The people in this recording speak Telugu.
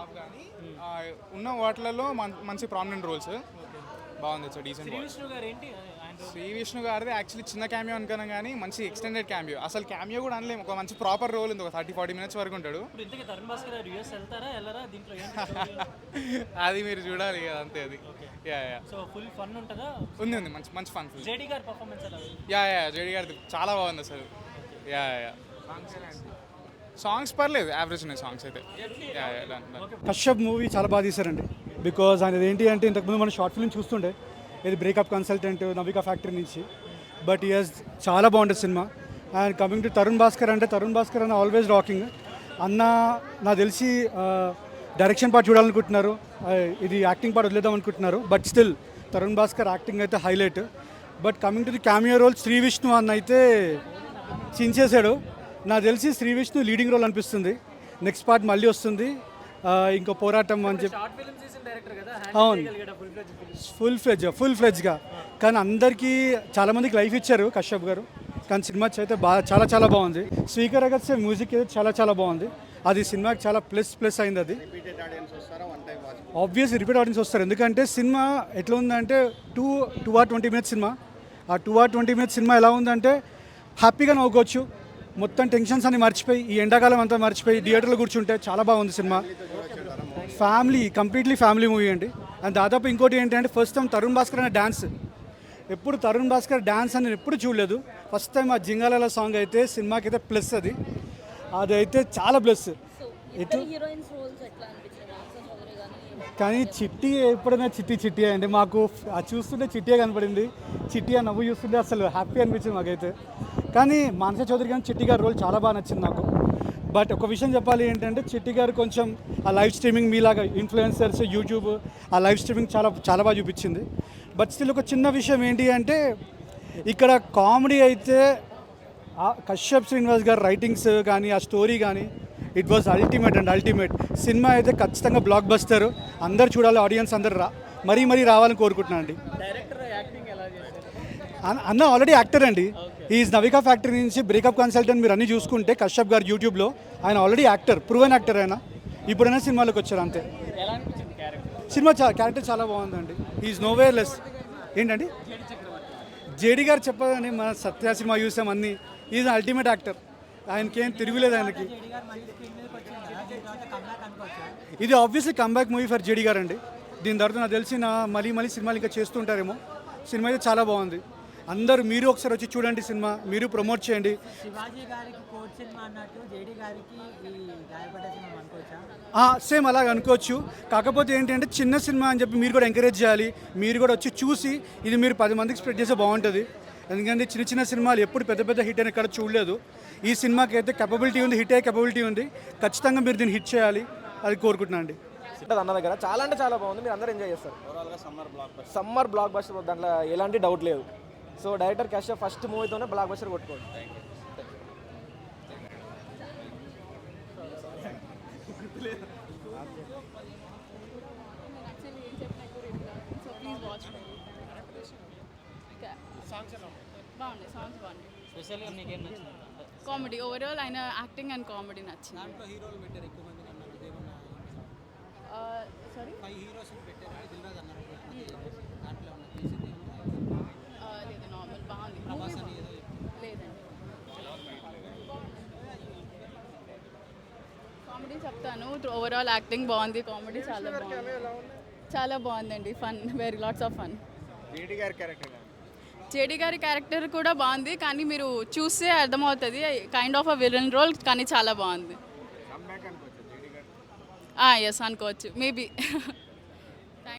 ఫ్లాప్ కానీ ఉన్న వాటిలలో మంచి ప్రామినెంట్ రోల్స్. బాగుంది సార్, డీసెంట్. శ్రీ విష్ణు గారిది యాక్చువల్లీ చిన్న క్యామియో అనుకున్నాం కానీ మంచి ఎక్స్టెండెడ్ క్యామియో. అసలు క్యామియో కూడా అనలేము, ఒక మంచి ప్రాపర్ రోల్ ఉంది, ఒక 30-40 minutes వరకు ఉంటాడు. అది మీరు చూడాలి కదా, అంతే. అది ఉంది మంచి మంచి ఫన్. జేడీ గారిది చాలా బాగుంది అసలు. సాంగ్స్ పర్లేదు, యావరేజ్ ఉన్నాయి సాంగ్స్ అయితే. కశ్యప్ మూవీ చాలా బాగా తీశారండి. బికాజ్ ఆయన ఏంటి అంటే ఇంతకుముందు మనం షార్ట్ ఫిల్మ్ చూస్తుండే, ఇది బ్రేకప్ కన్సల్టెంట్ నవికా ఫ్యాక్టరీ నుంచి. బట్ ఇయర్స్ చాలా బాగుంటుంది cinema. And coming to Tarun Bhaskar అంటే, తరుణ్ భాస్కర్ అన్న ఆల్వేస్ రాకింగ్ అన్న. నాకు తెలిసి డైరెక్షన్ పార్ట్ చూడాలనుకుంటున్నారు, ఇది యాక్టింగ్ పార్ట్ వదిలేద్దాం అనుకుంటున్నారు. But still Tarun Bhaskar acting అయితే highlight. But coming to the cameo role, Sri Vishnu అన్న అయితే చించేశాడు. నాకు తెలిసి శ్రీ విష్ణు లీడింగ్ రోల్ అనిపిస్తుంది. నెక్స్ట్ పార్ట్ మళ్ళీ వస్తుంది, ఇంకో పోరాటం అని చెప్పి. అవును, ఫుల్ ఫ్లెడ్జ్గా. కానీ అందరికీ చాలామందికి లైఫ్ ఇచ్చారు కశ్యప్ గారు. కానీ సినిమా అయితే బాగా చాలా బాగుంది. స్పీకర్ అగత్సే మ్యూజిక్ అయితే చాలా బాగుంది. అది సినిమాకి చాలా ప్లస్ అయింది. అది ఆబ్వియస్లీ రిపీట్ ఆడియన్స్ వస్తారు. ఎందుకంటే సినిమా ఎట్లా ఉందంటే 2 hours 20 minutes సినిమా. ఆ 2 hours 20 minutes సినిమా ఎలా ఉందంటే హ్యాపీగా నవ్వుకోవచ్చు. మొత్తం టెన్షన్స్ అన్ని మర్చిపోయి, ఈ ఎండాకాలం అంతా మర్చిపోయి థియేటర్లో కూర్చుంటే చాలా బాగుంది సినిమా. కంప్లీట్లీ ఫ్యామిలీ మూవీ అండి. అండ్ దాదాపు ఇంకోటి ఏంటంటే ఫస్ట్ టైం తరుణ్ భాస్కర్ అనే డ్యాన్స్. ఎప్పుడు తరుణ్ భాస్కర్ డ్యాన్స్ అని ఎప్పుడు చూడలేదు. ఫస్ట్ టైం ఆ జింగాల సాంగ్ అయితే సినిమాకి అయితే ప్లస్. అదైతే చాలా ప్లస్. కానీ చిట్టి ఎప్పుడైనా చిట్టి అండి. మాకు అది చూస్తుంటే చిట్టియే కనపడింది. చిట్టి ఆ నవ్వు చూస్తుంటే అసలు హ్యాపీ అనిపించింది మాకైతే. కానీ మానస చౌదరి కానీ చిట్టి గారి రోల్ చాలా బాగా నచ్చింది నాకు. బట్ ఒక విషయం చెప్పాలి ఏంటంటే చిట్టి గారు కొంచెం ఆ లైవ్ స్ట్రీమింగ్ మీలాగా ఇన్ఫ్లుయెన్సర్స్ యూట్యూబ్ ఆ లైవ్ స్ట్రీమింగ్ చాలా బాగా చూపించింది. బట్ స్టిల్ ఒక చిన్న విషయం ఏంటి అంటే ఇక్కడ కామెడీ అయితే కశ్యప్ శ్రీనివాస్ గారు రైటింగ్స్ కానీ ఆ స్టోరీ కానీ ఇట్ వాజ్ అల్టిమేట్ సినిమా అయితే ఖచ్చితంగా బ్లాక్ బస్టర్. అందరు చూడాలి, ఆడియన్స్ అందరు మరీ రావాలని కోరుకుంటున్నాను అండి. అన్న ఆల్రెడీ యాక్టర్ అండి. ఈజ్ నవికా ఫ్యాక్టరీ నుంచి బ్రేకప్ కన్సల్టెంట్. మీరు అన్నీ చూసుకుంటే కశ్యప్ గారు యూట్యూబ్లో ఆయన ఆల్రెడీ యాక్టర్, ప్రూవెన్ యాక్టర్. ఆయన ఇప్పుడైనా సినిమాలోకి వచ్చారు అంతే. సినిమా క్యారెక్టర్ చాలా బాగుందండి. Is no way less. ఏంటండి జేడీ గారు చెప్పదని మన సత్య సినిమా చూసాం అన్నీ. ఈజ్ అల్టిమేట్ యాక్టర్, ఆయనకేం తిరుగులేదు ఆయనకి. ఇది obviously comeback movie for JD గారు అండి. దీని తర్వాత నాకు తెలిసిన మళ్ళీ సినిమాలు ఇంకా చేస్తుంటారేమో. సినిమా అయితే చాలా బాగుంది. అందరూ మీరు ఒకసారి వచ్చి చూడండి సినిమా, మీరు ప్రమోట్ చేయండి. సేమ్ అలాగ అనుకోవచ్చు. కాకపోతే ఏంటంటే చిన్న సినిమా అని చెప్పి మీరు కూడా ఎంకరేజ్ చేయాలి. మీరు కూడా వచ్చి చూసి ఇది మీరు 10 మందికి స్ప్రెడ్ చేస్తే బాగుంటుంది. ఎందుకంటే చిన్న సినిమాలు ఎప్పుడు పెద్ద హిట్ అని ఎక్కడ చూడలేదు. ఈ సినిమాకి అయితే కెపబిలిటీ ఉంది, హిట్ అయ్యే కెపబిలిటీ ఉంది. ఖచ్చితంగా మీరు దీన్ని హిట్ చేయాలి, అది కోరుకుంటున్నాను అండి. అన్న దగ్గర చాలా అంటే చాలా బాగుంది, మీరు అందరూ ఎంజాయ్ చేస్తారు. సమ్మర్ బ్లాక్ బస్టర్, దాంట్లో ఎలాంటి డౌట్ లేదు. సో డైరెక్టర్ కశ్యప్ ఫస్ట్ మూవీతోనే బ్లాక్ బస్టర్ కొట్టుకోండి. కామెడీ ఓవరాల్ ఆయన యాక్టింగ్ అండ్ కామెడీ నచ్చింది. లేదు నార్మల్ బాగుంది. లేదండి కామెడీ చెప్తాను. ఓవరాల్ యాక్టింగ్ బాగుంది, కామెడీ చాలా బాగుందండి. Fun, very lots of fun. JD గారి క్యారెక్టర్ కూడా బాగుంది, కానీ మీరు చూస్తే అర్థమవుతుంది. Kind of a villain role, కానీ చాలా బాగుంది. ఎస్ అనుకోవచ్చు, మేబీ.